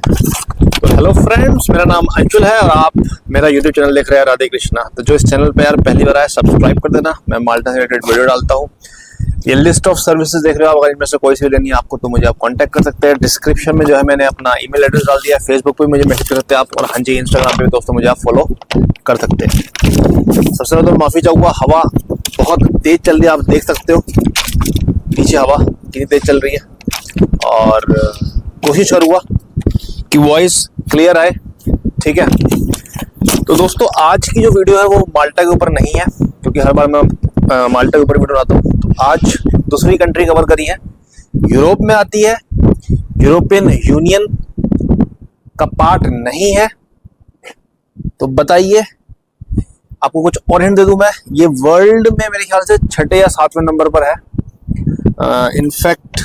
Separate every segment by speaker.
Speaker 1: तो hello friends, मेरा नाम अंशुल है और आप मेरा यूट्यूब चैनल देख रहे हैं राधे कृष्णा। तो जो इस चैनल पे यार पहली बार आया, सब्सक्राइब कर देना। मैं माल्टा से रिलेटेड वीडियो डालता हूँ। ये लिस्ट ऑफ सर्विसेज देख रहे हो आप, अगर इनमें से कोई सी लेनी है आपको तो मुझे आप कांटेक्ट कर सकते हैं। डिस्क्रिप्शन में जो है मैंने अपना ईमेल एड्रेस डाल दिया है। फेसबुक पे मुझे मैसेज कर सकते हैं आप, और हाँ जी इंस्टाग्राम पे भी दोस्तों मुझे आप फॉलो कर सकते हैं। सबसे पहले तो माफी चाहूँगा, हवा बहुत तेज चल रही है, आप देख सकते हो पीछे हवा कितनी तेज चल रही है। और कोशिश करूँगा कि वॉइस क्लियर आए, ठीक है। तो दोस्तों आज की जो वीडियो है वो माल्टा के ऊपर नहीं है, क्योंकि हर बार मैं माल्टा के ऊपर वीडियो बनाता हूँ। तो आज दूसरी कंट्री कवर करी है, यूरोप में आती है, यूरोपियन यूनियन का पार्ट नहीं है। तो बताइए, आपको कुछ और हिंट दे दूं मैं, ये वर्ल्ड में मेरे ख्याल से छठे या सातवें नंबर पर है। इनफैक्ट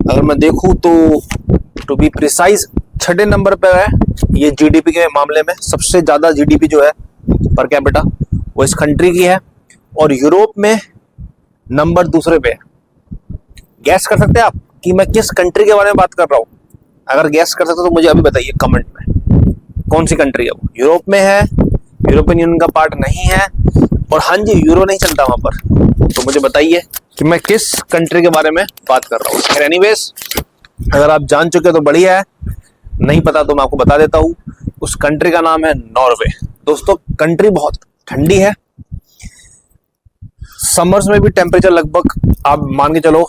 Speaker 1: अगर मैं देखूं तो टू बी प्रिसाइज छठे नंबर पर है ये जीडीपी के मामले में। सबसे ज्यादा जीडीपी जो है पर कैपिटा वो इस कंट्री की है, और यूरोप में नंबर दूसरे पे है। गैस कर सकते हैं आप कि मैं किस कंट्री के बारे में बात कर रहा हूँ? अगर गैस कर सकते हो तो मुझे अभी बताइए कमेंट में, कौन सी कंट्री है वो? यूरोप में है, यूरोपियन यूनियन का पार्ट नहीं है, और हाँ जी यूरो नहीं चलता वहां पर। तो मुझे बताइए कि मैं किस कंट्री के बारे में बात कर रहा हूँ। एनीवेज, अगर आप जान चुके हो तो बढ़िया है, नहीं पता तो मैं आपको बता देता हूँ। उस कंट्री का नाम है नॉर्वे। दोस्तों कंट्री बहुत ठंडी है, समर्स में भी टेम्परेचर लगभग आप मान के चलो,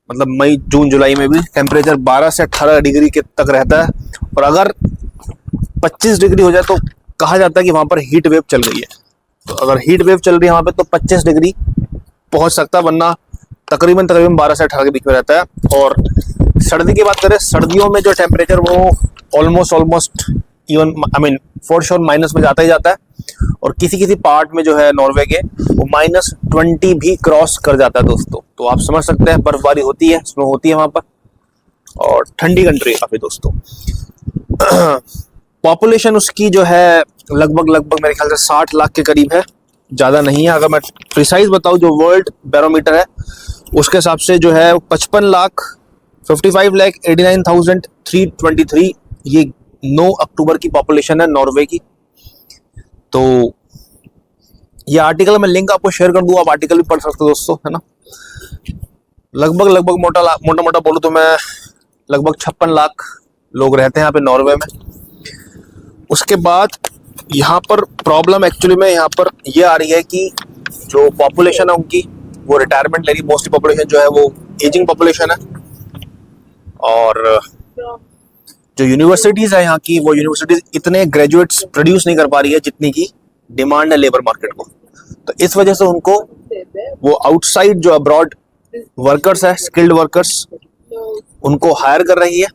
Speaker 1: मतलब मई जून जुलाई में भी टेम्परेचर 12 से 18 डिग्री के तक रहता है। और अगर 25 डिग्री हो जाए तो कहा जाता है कि वहां पर हीट वेव चल रही है। तो अगर हीट वेव चल रही है वहां पे तो 25 डिग्री पहुंच सकता है, वरना तकरीबन 12 से 18 के बीच में रहता है। और सर्दी की बात करें, सर्दियों में जो टेम्परेचर वो almost even I mean for sure minus में जाता ही जाता है, और किसी किसी पार्ट में जो है नॉर्वे के वो -20 भी क्रॉस कर जाता है दोस्तों। तो आप समझ सकते हैं, बर्फबारी होती है, स्नो होती है वहां पर, और ठंडी कंट्री है काफी दोस्तों। पॉपुलेशन उसकी जो है लगभग मेरे ख्याल से 60 लाख के करीब है, ज्यादा नहीं है। अगर मैं प्रिसाइज बताऊं, जो वर्ल्ड बैरोमीटर है उसके हिसाब से जो है 55,89,323 ये 9 अक्टूबर की पॉपुलेशन है नॉर्वे की। तो ये आर्टिकल मैं लिंक आपको शेयर कर दूं, आप आर्टिकल भी पढ़ सकते हो दोस्तों, है ना। लगभग मोटा बोलूं तो मैं लगभग 56 लाख लोग रहते हैं यहाँ पे नॉर्वे में। उसके बाद यहाँ पर प्रॉब्लम एक्चुअली में यहाँ पर ये आ रही है कि जो पॉपुलेशन है उनकी वो रिटायरमेंट ले रही, मोस्टली पॉपुलेशन जो है वो एजिंग पॉपुलेशन है। और जो यूनिवर्सिटीज है यहाँ की, वो यूनिवर्सिटीज इतने ग्रेजुएट्स प्रोड्यूस नहीं कर पा रही है जितनी की डिमांड है लेबर मार्केट को। तो इस वजह से उनको वो आउटसाइड जो अब्रॉड वर्कर्स है, स्किल्ड वर्कर्स, उनको हायर कर रही है।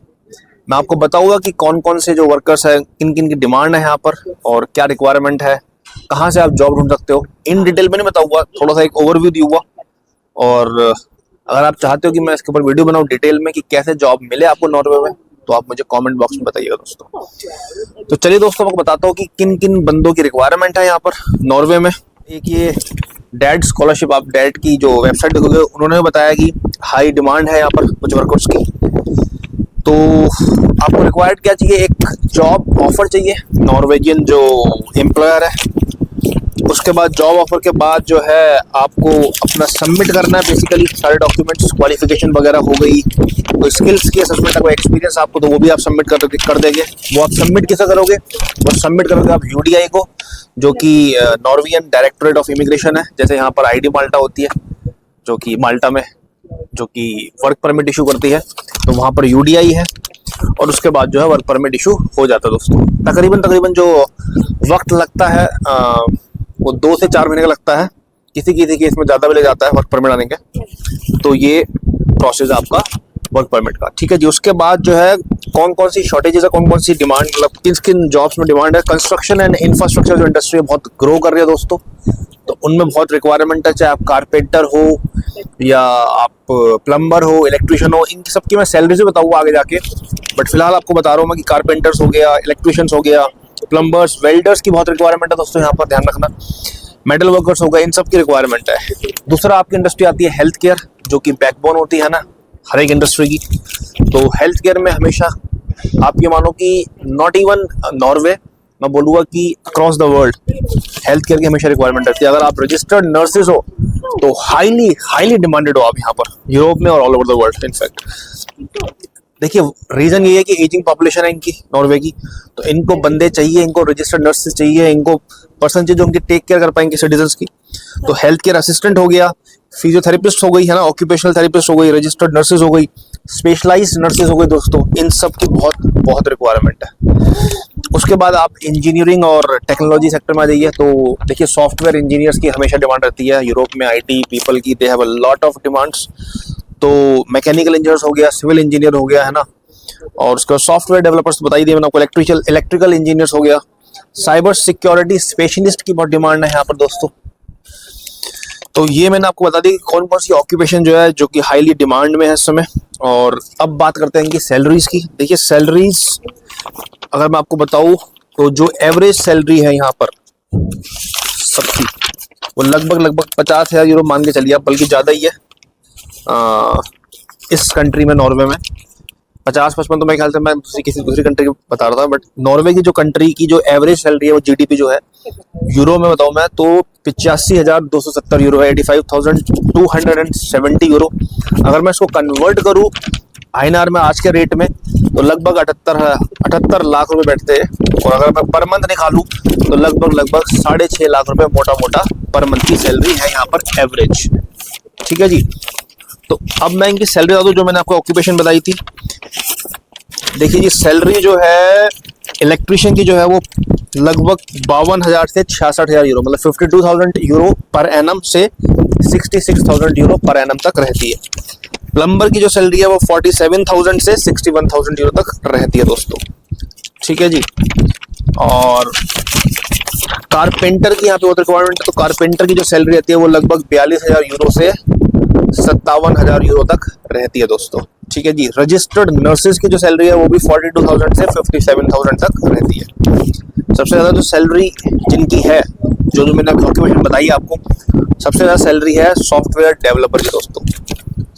Speaker 1: मैं आपको बताऊंगा कि कौन कौन से जो वर्कर्स है, किन किन की डिमांड है यहाँ पर, और क्या रिक्वायरमेंट है, कहाँ से आप जॉब ढूंढ सकते हो। इन डिटेल में नहीं बताऊंगा, थोड़ा सा एक ओवरव्यू दूंगा। और अगर आप चाहते हो कि मैं इसके ऊपर वीडियो बनाऊं डिटेल में कि कैसे जॉब मिले आपको नॉर्वे में, तो आप मुझे कमेंट बॉक्स में बताइएगा दोस्तों। तो चलिए दोस्तों, मैं आपको बताता हूँ कि किन किन बंदों की रिक्वायरमेंट है यहाँ पर नॉर्वे में। एक ये डैड स्कॉलरशिप, आप डैड की जो वेबसाइट देखोगे उन्होंने बताया कि हाई डिमांड है यहाँ पर कुछ वर्कर्स की। तो आपको रिक्वायर्ड क्या चाहिए? एक जॉब ऑफर चाहिए नॉर्वेजियन जो एम्प्लॉयर है। उसके बाद जॉब ऑफर के बाद जो है आपको अपना सबमिट करना है बेसिकली सारे डॉक्यूमेंट्स, क्वालिफिकेशन वगैरह हो गई, कोई स्किल्स की असेसमेंट है, कोई एक्सपीरियंस आपको, तो वो भी आप सबमिट कर देंगे। वो आप सबमिट कैसे करोगे? वो सबमिट करोगे आप यूडीआई को, जो कि नॉर्वेजियन डायरेक्टोरेट ऑफ इमिग्रेशन है। जैसे यहाँ पर आईडी माल्टा होती है, जो कि माल्टा में जो कि वर्क परमिट इशू करती है, तो वहाँ पर यूडीआई है। और उसके बाद जो है वर्क परमिट इशू हो जाता है दोस्तों। तकरीबन जो वक्त लगता है वो 2 से 4 महीने का लगता है, किसी केस में ज्यादा भी ले जाता है वर्क परमिट आने के। तो ये प्रोसेस आपका वर्क परमिट का, ठीक है जी। उसके बाद जो है कौन कौन सी शॉर्टेजेस है, कौन कौन सी डिमांड, मतलब किन किन जॉब्स में डिमांड है। कंस्ट्रक्शन एंड इंफ्रास्ट्रक्चर जो इंडस्ट्री है बहुत ग्रो कर रही है दोस्तों, तो उनमें बहुत रिक्वायरमेंट है, चाहे आप कारपेंटर हो या आप प्लम्बर हो, इलेक्ट्रिशियन हो। इन सबकी मैं सैलरीज भी बताऊंगा आगे जाके, बट फिलहाल आपको बता रहा हूँ मैं कि कारपेंटर्स हो गया, इलेक्ट्रिशियंस हो गया, प्लम्बर्स, वेल्डर्स की बहुत रिक्वायरमेंट है दोस्तों यहाँ पर, ध्यान रखना। मेटल वर्कर्स हो गए, इन सब की रिक्वायरमेंट है। दूसरा आपकी इंडस्ट्री आती है हेल्थ केयर, जो कि बैकबोन होती है ना हर एक इंडस्ट्री की। तो हेल्थ केयर में हमेशा आप ये मानो कि नॉट इवन नॉर्वे, मैं बोलूँगा कि across the world health care की हमेशा रिक्वायरमेंट रहती है। अगर आप रजिस्टर्ड नर्सेज हो तो हाईली हाईली डिमांडेड हो आप यहाँ पर, यूरोप में और all over the world in fact. देखिए रीजन ये है कि एजिंग पॉपुलेशन है इनकी, नॉर्वे की, तो इनको बंदे चाहिए, इनको रजिस्टर्ड नर्सेज चाहिए, इनको पर्सन चाहिए जो उनकी टेक केयर कर पाएंगे सिटीजन्स की। तो हेल्थ केयर असिस्टेंट हो गया, फिजियोथेरेपिस्ट हो गई है ना, ऑक्यूपेशनल थेरेपिस्ट हो गई, रजिस्टर्ड नर्सेज हो गई, स्पेशलाइज्ड नर्सेज हो गई दोस्तों, इन सब की बहुत बहुत रिक्वायरमेंट है। उसके बाद आप इंजीनियरिंग और टेक्नोलॉजी सेक्टर में आ जाइए तो देखिए सॉफ्टवेयर इंजीनियर्स की हमेशा डिमांड रहती है यूरोप में, आईटी पीपल की, they have a lot of demands. तो मैकेनिकल इंजीनियर्स हो गया, सिविल इंजीनियर हो गया है ना, और उसका सॉफ्टवेयर डेवलपर्स बताई दिए मैंने आपको, इलेक्ट्रिकल इंजीनियर्स हो गया, साइबर सिक्योरिटी स्पेशलिस्ट की बहुत डिमांड है यहाँ पर दोस्तों। तो ये मैंने आपको बता दी कि कौन कौन सी ऑक्यूपेशन जो है जो कि हाईली डिमांड में है इस समय। और अब बात करते हैं इनकी सैलरीज की। देखिए सैलरीज अगर मैं आपको बताऊं तो जो एवरेज सैलरी है यहाँ पर सबकी वो लगभग 50,000 यूरो मान के चलिए आप, बल्कि ज़्यादा ही है इस कंट्री में, नॉर्वे में 50-55 तो मेरे ख्याल से मैं किसी दूसरी कंट्री की बता रहा था, बट नॉर्वे की जो कंट्री की जो एवरेज सैलरी है वो जीडीपी जो है यूरो में बताऊं मैं तो 85,270 यूरो है, 85,270 यूरो। अगर मैं इसको कन्वर्ट करूं आईएनआर में आज के रेट में तो लगभग 78 लाख रुपए बैठते हैं। और अगर मैं पर मंथ निकालूं तो लगभग 6.5 लाख रुपए मोटा मोटा पर मंथ की सैलरी है यहाँ पर एवरेज। ठीक है जी। तो अब मैं इनकी सैलरी बता दूं जो मैंने आपको ऑक्यूपेशन बताई थी। देखिए जी सैलरी जो है इलेक्ट्रीशियन की जो है वो लगभग 52,000 से 66,000 यूरो, मतलब 52,000 यूरो पर एनम से 66,000 यूरो पर एनम तक रहती है। प्लम्बर की जो सैलरी है वो 47,000 से 61,000 यूरो तक रहती है दोस्तों। ठीक है जी। और कारपेंटर की यहाँ पे बहुत रिक्वायरमेंट है, तो कारपेंटर की जो सैलरी रहती है वो लगभग 42,000 यूरो से 57,000 यूरो तक रहती है दोस्तों। ठीक है जी। रजिस्टर्ड नर्सेज की जो सैलरी है वो भी 42,000 से 57,000 तक रहती है। सबसे ज़्यादा जो सैलरी जिनकी है, जो मैंने ऑक्यूपेशन बताई आपको, सबसे ज़्यादा सैलरी है सॉफ्टवेयर डेवलपर की दोस्तों।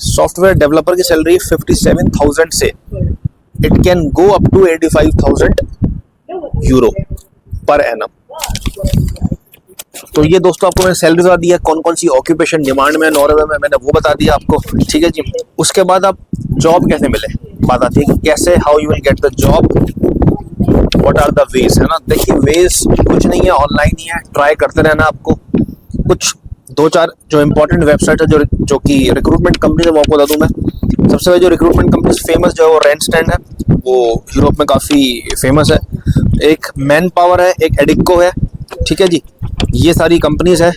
Speaker 1: सॉफ्टवेयर डेवलपर की सैलरी 57,000 से it can go up to 85,000 euro per annum. तो ये दोस्तों आपको मैंने सैलरी बता दी है, कौन कौन सी ऑक्यूपेशन डिमांड में नॉर्वे में, मैंने वो बता दिया आपको। ठीक है जी। उसके बाद आप जॉब कैसे मिले, बात आती है कि कैसे, how you will get the job, what are the wages, है ना। देखिए वेज कुछ नहीं है, ऑनलाइन ही है, ट्राई करते रहना आपको। कुछ 2-4 जो इंपॉर्टेंट वेबसाइट है जो कि रिक्रूटमेंट कंपनी है वो आपको बता दूं मैं। सबसे पहले जो रिक्रूटमेंट कंपनी फेमस जो है वो रैंडस्टैंड है, वो यूरोप में काफ़ी फेमस है। एक मैन पावर है, एक एडिको है। ठीक है जी। ये सारी कंपनीज है।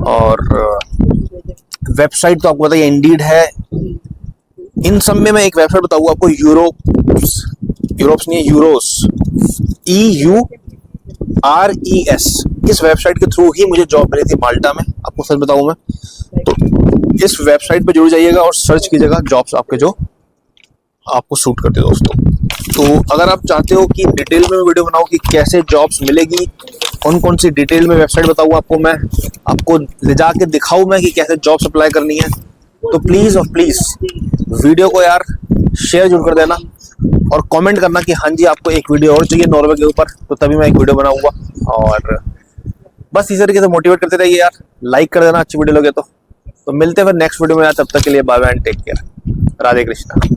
Speaker 1: और वेबसाइट तो आपको बताइए इंडीड है। इन सब में मैं एक वेबसाइट बताऊंगा आपको, यूरोप्स नहीं, यूरोस, EURES। इस वेबसाइट के थ्रू ही मुझे जॉब मिली थी माल्टा में, आपको सच बताऊं मैं। तो इस वेबसाइट पे जरूर जाइएगा और सर्च कीजिएगा जॉब्स आपके जो आपको सूट करते दोस्तों। तो अगर आप चाहते हो कि डिटेल में वीडियो बनाऊं कि कैसे जॉब्स मिलेगी, कौन कौन सी डिटेल में वेबसाइट बताऊँ आपको मैं, आपको ले जाके दिखाऊं मैं कि कैसे जॉब्स अप्लाई करनी है, तो प्लीज़ और प्लीज़ वीडियो को यार शेयर जरूर कर देना और कमेंट करना कि हाँ जी आपको एक वीडियो और चाहिए नॉर्वे के ऊपर, तो तभी मैं एक वीडियो बनाऊंगा। और बस इस तरीके से मोटिवेट करते रहिए यार, लाइक कर देना अच्छी वीडियो लगे तो मिलते हैं फिर नेक्स्ट वीडियो में यार। तब तक के लिए bye bye and take care. Radhe Krishna.